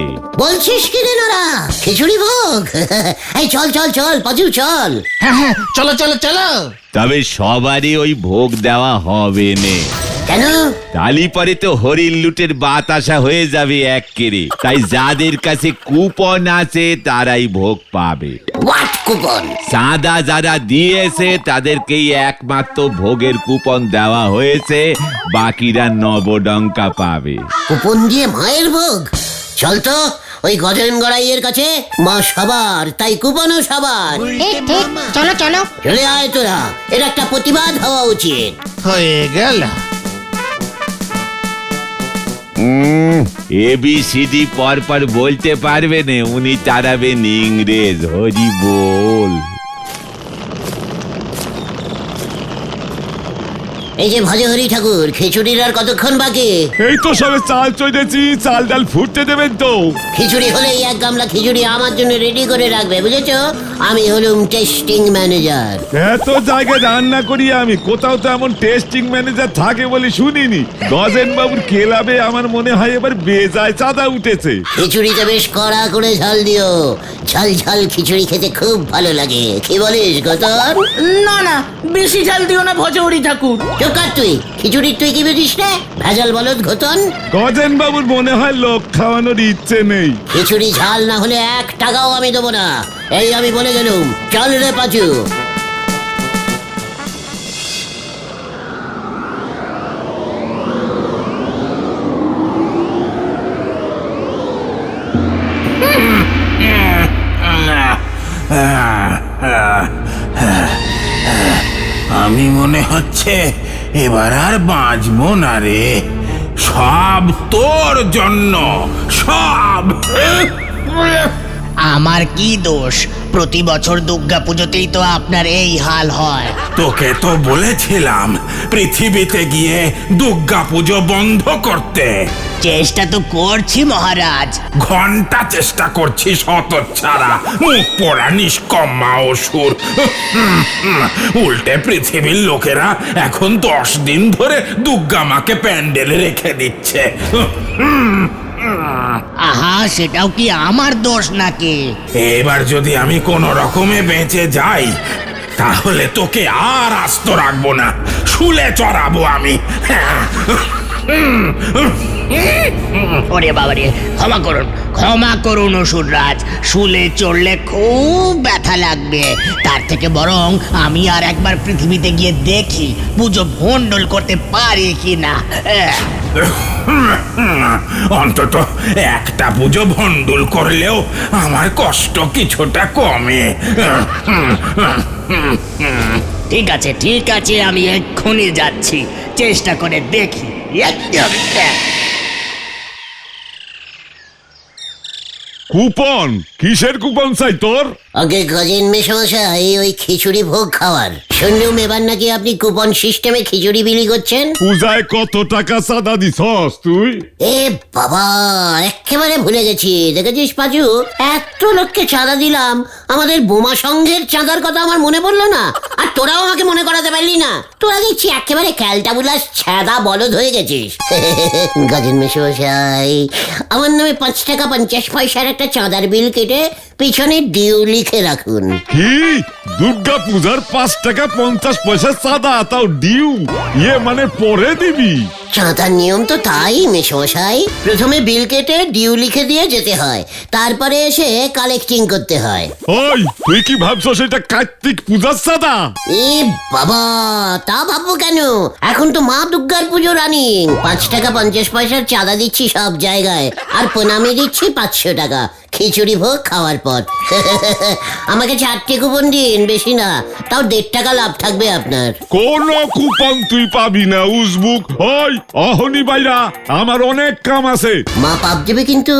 বলছিস কি রে নরা, খিচুড়ি ভোগ? এই চল চল চল পাচু, চল। হ্যাঁ, চলো চলো চলো। তবে সবারই ওই ভোগ দেওয়া হবে না। কেন? তালি পরে তো হরির লুটের বাতাসা হয়ে যাবে এক্কেরে। তাই যাদের কাছে কুপন আছে তারাই ভোগ পাবে। What coupon? চাঁদা যারা দিয়েছে তাদেরকেই একমাত্র ভোগের কুপন দেওয়া হয়েছে, বাকিরা নবডঙ্কা পাবে। কুপন দিয়ে মায়ের ভোগ? চল তো ওই গজেন গড়াইয়ের কাছে, মা সবার, তাই কুপনও সবার। ঠিক ঠিক, চলো চলো। চলে আয় তোরা, এর একটা প্রতিবাদ হওয়া উচিত। হয়ে গেল। ABCD পর বলতে পারবে না, উনি তারাবেন ইংরেজ। হরি বল। এই যে ভজহরি ঠাকুর, খিচুড়ির আর কতক্ষণ বাকি? এই তো সবে চাল চড়েছি, চাল ডাল ফুটতে দেবেন তো? খিচুড়ি হলেই এক গামলা খিচুড়ি আমার জন্য রেডি করে রাখবে, বুঝেছো? আমি হলুম টেস্টিং ম্যানেজার। এত জায়গায় রান্না করি আমি, কোথাও তো এমন টেস্টিং ম্যানেজার থাকে বলে শুনিনি। গজেন বাবুর ক্লাবে আমার মনে হয় এবার বেজায় চাঁদা উঠেছে। খিচুড়িতে বেশ কড়া করে ঝাল দিও, ঝাল ঝাল খিচুড়ি খেতে খুব ভালো লাগে। কি বলিস গতর? না না, বেশি ঝাল দিও না ভজহরি ঠাকুর। চুপ কর তুই, খিচুড়ির তুই কি বুঝিস রে? ভেজাল বলদ ঘতন। গজেন বাবুর মনে হয় লোক খাওয়ানোর ইচ্ছে নেই। খিচুড়ি ঝাল না হলে 1 টাকাও আমি দেবো না, এই আমি বলে গেলুম। চল রে পাচু। আমি মনে হচ্ছে এবার আর বাঁচবো না রে। সব তোর জন্য, সব। আমার কি দোষ? প্রতি বছর দুর্গা পুজোতেই তো আপনার এই হাল হয়। তোকে তো বলেছিলাম পৃথিবীতে গিয়ে দুর্গা পুজো বন্ধ করতে। চেষ্টা তো করছি মহারাজ। ঘন্টা চেষ্টা করছি হতচ্ছাড়া, মুখ পোড়া নিষ্কম্মা অসুর। উল্টে পৃথিবীর লোকেরা এখন 10 দিন ধরে দুর্গা মাকে প্যান্ডেলে রেখে দিচ্ছে। আহা, সেটাও কি আমার দোষ নাকি? এবার যদি আমি কোনো রকমে বেঁচে যাই তাহলে তোকে আর আস্ত রাখবো না, শুলে চড়াবো আমি। ওরে বাবারে, ক্ষমা করুন অসুররাজ। শুলে চড়লে খুব ব্যথা লাগবে। তার থেকে বরং আমি আর একবার পৃথিবীতে গিয়ে দেখি পুজো ভণ্ডুল করতে পারি কিনা। অন্তত একটা পুজো ভণ্ডুল করলেও আমার কষ্ট কিছুটা কমে। ঠিক আছে, আমি এক্ষুনি যাচ্ছি, চেষ্টা করে দেখি। কুপন? কিসের কুপন চাই তোর? আগে গজেন মেশমশাই, ওই খিচুড়ি ভোগ খাওয়ার শুনলুম এবার নাকি আপনি কুপন সিস্টেমে খিচুড়ি বিলি করছেন। পূজায় কত টাকা চাঁদা দিছস তুই? এ বাবা, একেবারে ভুলে গেছি। দেখেছিস পাজু, এত লোককে চাঁদা দিলাম, আমাদের বোমা সংঘের চাঁদার কথা আমার মনে পড়লো না। আর তোরাও আমাকে মনে করাতে পারলি না। তোরা দেখছি একেবারে ক্যালটাবুলাস ছ্যাদা বলদ হয়ে গেছিস। গজেন মেশমশাই, আমার নামে 5 টাকা 50 পয়সার একটা চাঁদার বিল কেটে পিছনে ডিউ লিখে রাখুন। কি? দুর্গা পূজার 5 টাকা 50 পয়সা চাঁদা, তাও ডিউ? মানে পরে দিবি? চাঁদার নিয়ম তো তাই মেশমশাই। প্রথমে বিল কেটে ডিউ লিখে দিয়ে যেতে হয়, তারপরে এসে কালেক্টিং করতে হয়। ওই তুই কি ভাবছো সেটা কার্তিক পূজার চাঁদা? এ বাবা, তা ভাববো কেন? এখন তো মা দুর্গার পুজো রানিং। 5 টাকা 50 পয়সার চাঁদা দিচ্ছি সব জায়গায়, আর প্রণামী দিচ্ছি 500 টাকা খিচুড়ি ভোগ খাওয়ার পর। আমাকে 4টে কুপন দিন, বেশি না, তাও 1.5 টাকা লাভ থাকবে আপনার। কোন কুপন তুই পাবি না উজবুক। ওই অহনি বাইরা, আমার অনেক কাম আছে। মা পাপ দেবে কিন্তু,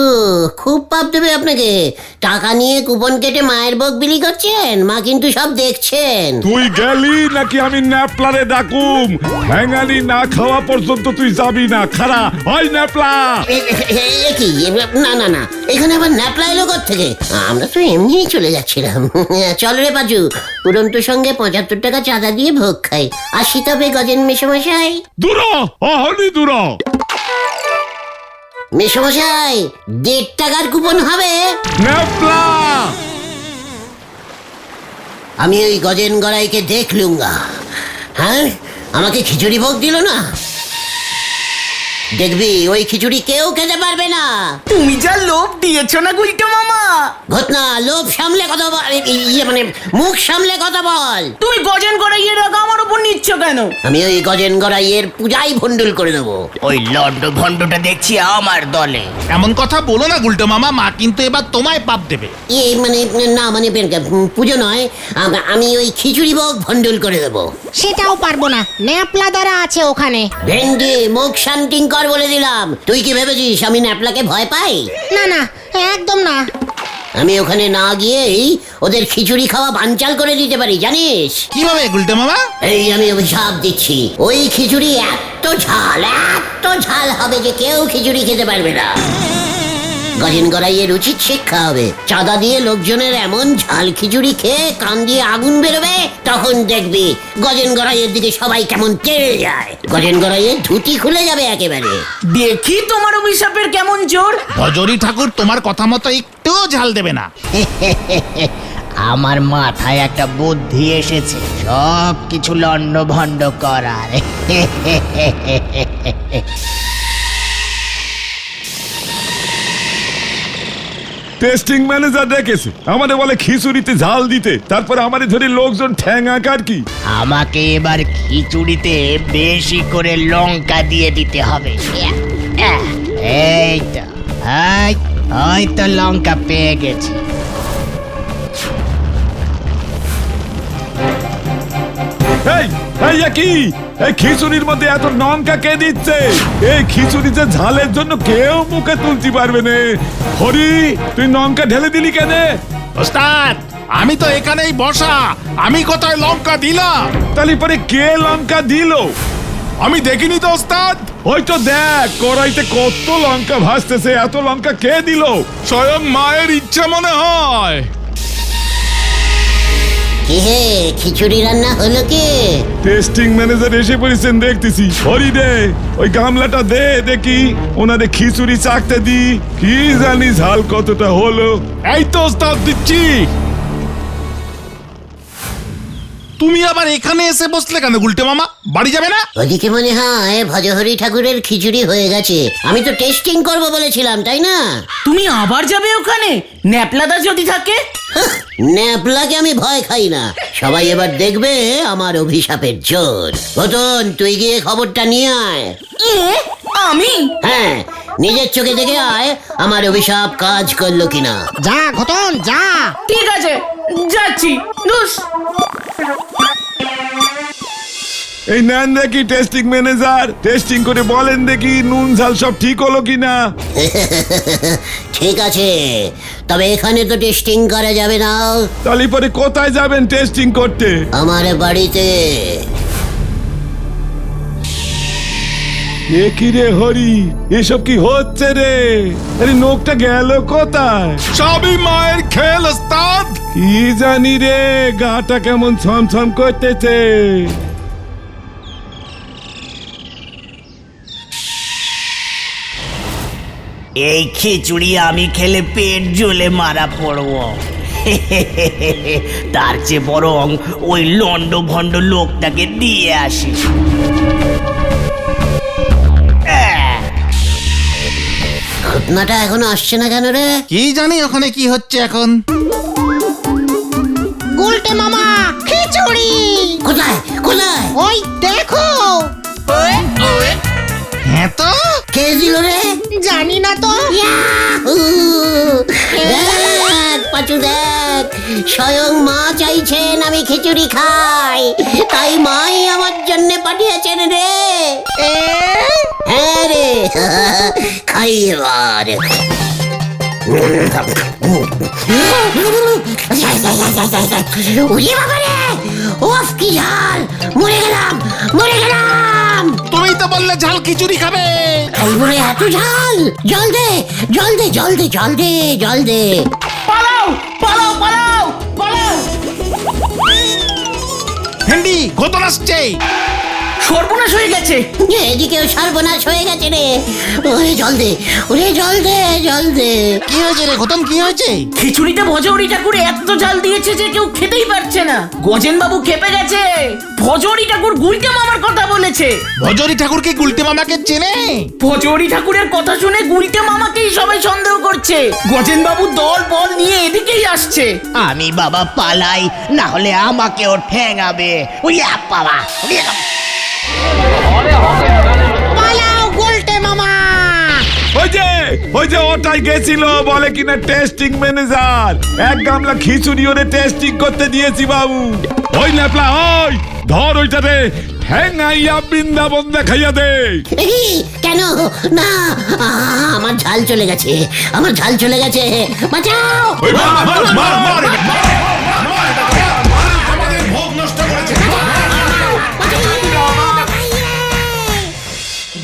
খুব পাপ দেবে আপনাকে। টাকা নিয়ে কুপন কেটে মায়ের ভোগ বিলি করছেন, মা কিন্তু সব দেখছেন। তুই গেলি নাকি আমি ন্যাপলারে ডাকুম? হ্যাঙ্গালি না খাওয়া পর্যন্ত তুই যাবি না। খারা ওই ন্যাপলা। এ কি? না না না, এখানে আবার ন্যাপলা এলো থেকে? আমরা তো এমনিই চলে যাচ্ছিলাম। চল রে পাজু, পুরন্ত সঙ্গে 75 টাকা চাঁদা দিয়ে ভোগ খাই। আসি তবে গজেন মেশমশাই। দূর অহনি দূর। মেশমশাই 1.5 টাকার কুপন হবে। ন্যাপলা। আমি ওই গজেন গড়াইকে দেখলুঙ্গা। হ্যাঁ, আমাকে খিচুড়ি ভোগ দিল না? দেখবি ওই খিচুড়ি কেউ খেতে পারবে না। তুমি যা লোভ দিয়েছো না গুলটে মামা। ঘটনা, লোভ সামলে কথা বল, মানে মুখ সামলে কথা বল। তুমি গজেন গড়াইয়ের রাগ আমার উপর নিচ্ছ কেন? আমি ওই গজেন গড়াইয়ের পূজাই ভন্ডুল করে দেবো। ওই লন্ড ভন্ডটা দেখছি আমার দলে। এমন কথা বলো না গুলটে মামা, মা কিন্তু এবার তোমায় পাপ দেবে। মানে না, মানে পুজো নয়, আমি ওই খিচুড়ি ভোগ ভন্ডুল করে দেবো। সেটাও পারবো না, ন্যাপলা দ্বারা আছে ওখানে। ভেন্ডি, মুখ শান্তিং কর বলে দিলাম। তুই কি ভেবেছিস আমি ন্যাপলাকে ভয় পাই? না না, একদম না। আমি ওখানে না গিয়েই ওদের খিচুড়ি খাওয়া বানচাল করে দিতে পারি, জানিস? কিভাবে গুলটে মামা? এই আমি অভিশাপ দিচ্ছি, ওই খিচুড়ি এত ঝাল হবে যে কেউ খিচুড়ি খেতে পারবে না। গজেন গড়াইয়ের উচিত শিক্ষা হবে। চাঁদা দিয়ে লোকজনের এমন ঝাল খিচুড়ি খেয়ে কান দিয়ে আগুন বেরোবে, তখন দেখবি গজেন গড়াইয়ের দিকে সবাই কেমন তেড়ে যায়। গজেন গড়াইয়ের ধুতি খুলে যাবে একেবারে। দেখি তোমার অভিশাপের কেমন জোর। ভজরি ঠাকুর তোমার কথা মতো একটুও ঝাল দেবে না। আমার মাথায় একটা বুদ্ধি এসেছে, সব কিছু লন্ড ভন্ড করার। টেস্টিং ম্যানেজার ডেকেছে, আমাদের বলে খিচুড়িতে ঝাল দিতে, তারপরে আমাদের ধরে লোকজন ঠ্যাং আঁকার কি। আমাকে এবার খিচুড়িতে বেশি করে লঙ্কা দিয়ে দিতে হবে। এই তো, ওই তো লঙ্কা পেয়ে গেছি। কি এই খিচুড়ির মধ্যে এত লঙ্কা কে দিচ্ছে? এই খিচুড়িতে ঝালের জন্য কেউ মুখে তুলতে পারবে না। হরি, তুই লঙ্কা ঢেলে দিলি কেন? ওস্তাদ, আমি তো এখানেই বসা, আমি কোথায় লঙ্কা দিলাম? তাহলে পরে কে লঙ্কা দিল? আমি দেখিনি তো ওস্তাদ। ওই তো দেখ, কড়াইতে কত লঙ্কা ভাসতেছে, এত লঙ্কা কে দিল? স্বয়ং মায়ের ইচ্ছা মনে হয়। কি হে, খিচুড়ি রান্না হলো কি? টেস্টিং ম্যানেজার এসে পড়েছেন দেখতেছি। হরি দে, ওই গামলাটা দে দেখি, ওনাদের খিচুড়ি চাকতে দি, কি জানি ঝাল কতটা হলো। এই তো ওস্তাদ দিচ্ছি। তুমি আবার এখানে এসে বসলে কেন গুলটে মামা? বাড়ি যাবে না? ওদিকে মনে হয় ভজহরি ঠাকুরের খিচুড়ি হয়ে গেছে। আমি তো টেস্টিং করব বলেছিলাম, তাই না? তুমি আবার যাবে ওখানে? ন্যাপলাদা যদি থাকে? ন্যাপলাকে আমি ভয় খাই না। সবাই এবার দেখবে আমার অভিশাপের জোর। রতন, তুই গিয়ে খবরটা নিয়ে আয়। আমি? হ্যাঁ, নিজের চোখে দেখে আয় আমার অভিশাপ কাজ করলো কিনা। যা ঘটন, যা। ঠিক আছে, যাচ্ছি। ধুস। এই নেন দেখি টেস্টিং ম্যানেজার, টেস্টিং করে বলেন দেখি নুন ঝাল সব ঠিক হলো কিনা। ঠিক আছে, তবে এখানে তো টেস্টিং করা যাবে না। তাহলে পরে কোথায় যাবেন টেস্টিং করতে? আমার বাড়িতে। এ কি রে হরি, এসব কি হচ্ছে রে? আরে নোকটা গেল কোথায়? সবই মায়ের খেল ওস্তাদ। কি জানি রে, গাটা কেমন ছমছম করতেছে। এই খিচুড়ি আমি খেলে পেট জ্বলে মারা পড়বো। তার চেয়ে বরং ওই লন্ড ভন্ড লোকটাকে দিয়ে আসি। ফেতনাটা এখনো আসছে না কেন রে? কি জানি ওখানে কি হচ্ছে এখন। গুলটে মামা খিচুড়ি কোথায় কোথায়? ওই দেখো। হ্যাঁ তো, কে দিল রে? জানি না তো। ইয়াহু! দেখ পাচু দেখ, স্বয়ং মা চাইছেন আমি খিচুড়ি খাই, তাই মাই আমার জন্য পাঠিয়েছেন রে। হ্যাঁ রে, খাই এবার। উড়িয়ে বাবা রে, ওফ কি ঝাল, মরে গেলাম মরে গেলাম। তুমি তো বললে ঝাল খিচুড়ি খাবে। এই বলে এত ঝাল? জল দে জল দে জল দে জল দে জল দে। পালাও পালাও পালাও পালাও! ভেন্ডি ঘটনা আসছে। সর্বনাশ হয়ে গেছে। এদিকেও সর্বনাশ হয়ে গেছে রে। ওরে জল দে, ওরে জল দে জল দে। কি হয়েছে রে ঘটন, কি হয়েছে? খিচুড়িতে ভজহরি ঠাকুর এত জাল দিয়েছে যে কেউ খেতেই পারছে না। গজেন বাবু খেপে গেছে। ভজহরি ঠাকুর গুলটে মামার কথা বলেছে। ভজরি ঠাকুর কি গুলটে মামাকে চেনে? ভজহরি ঠাকুরের কথা শুনে গুলটে মামাকেই সবাই সন্দেহ করছে। গজেন বাবু দল বল নিয়ে এদিকেই আসছে। আমি বাবা পালাই, না হলে আমাকেও ঠেঙাবে। উইয়া বাবা, পালাও গুলটে মামা। ওই যে ওটাই গেছিল বলে কিনা টেস্টিং ম্যানেজার, এক গামলা খিচুড়ি ওরে টেস্টিং করতে দিয়েছি বাবু। ওই ন্যাপলা ওই ধর ওইটারে ঠ্যাঙাইয়া বৃন্দাবন দেখাইয়া দে। এই, কেন না, আমার ঝাল চলে গেছে, আমার ঝাল চলে গেছে, বাঁচাও। ওই মার।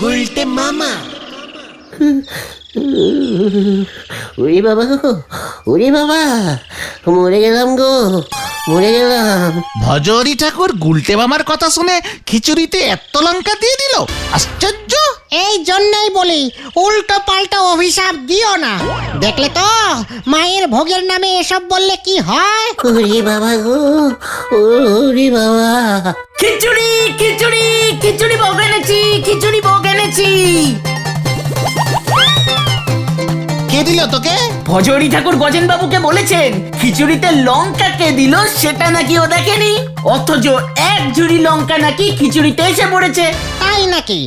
গুলটে মামা। ওরে বাবা গো, ওরে বাবা, মরে গেলাম গো, মরে গেলাম। ভজরি ঠাকুর গুলটে মামার কথা শুনে খিচুড়িতে এত লঙ্কা দিয়ে দিল, আশ্চর্য। এই জন্যই বলি উল্টো পাল্টা অভিশাপ দিও না। দেখলে তো মায়ের ভোগের নামে এসব বললে কি হয়। ওরে বাবা গো, ওরে বাবা। খিচুড়ি খিচুড়ি খিচুড়ি ভোগ এনেছি, খিচুড়ি ভোগ এনেছি। কে দিল তোকে? ভজহরি ঠাকুর গজেন বাবুকে বলেছেন খিচুড়িতে লঙ্কা কে দিল সেটা নাকি ও দেখেনি, অথচ এক ঝুড়ি লঙ্কা নাকি খিচুড়িতে এসে পড়েছে। তাই নাকি?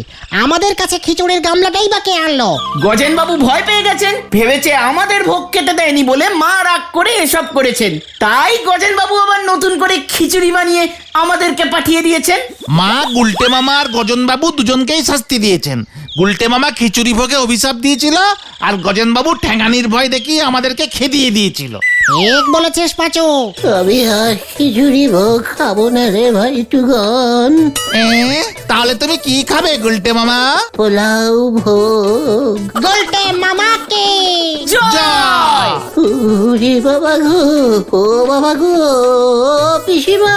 আমাদের কাছে খিচুড়ির গামলাটাই বা কে আনলো? গজেন বাবু ভয় পেয়ে গেছেন, ভেবেছে আমাদের ভোগ খেতে দেয়নি বলে মা রাগ করে এসব করেছেন। তাই গজেন বাবু আবার নতুন করে খিচুড়ি বানিয়ে আমাদেরকে পাঠিয়ে দিয়েছেন। মা গুলটে মামা আর গজন বাবু দুজনকেই শাস্তি দিয়েছেন। গুলটে মামা খিচুড়ি ভোগে অভিশাপ দিয়েছিল, আর গজন বাবু ঠ্যাঙানির ভয় দেখিয়ে আমাদেরকে খেদিয়ে দিয়েছিল। ঠিক বলেছিস পাঁচু। আমি আর খিচুড়ি ভোগ খাবো না রে ভাই টুগন। তাহলে তুমি কি খাবে গুলটে মামা? পোলাও ভোগ। গুলটে মামাকে জয়! ওরে বাবা গো, ও বাবা গো, পিসিমা।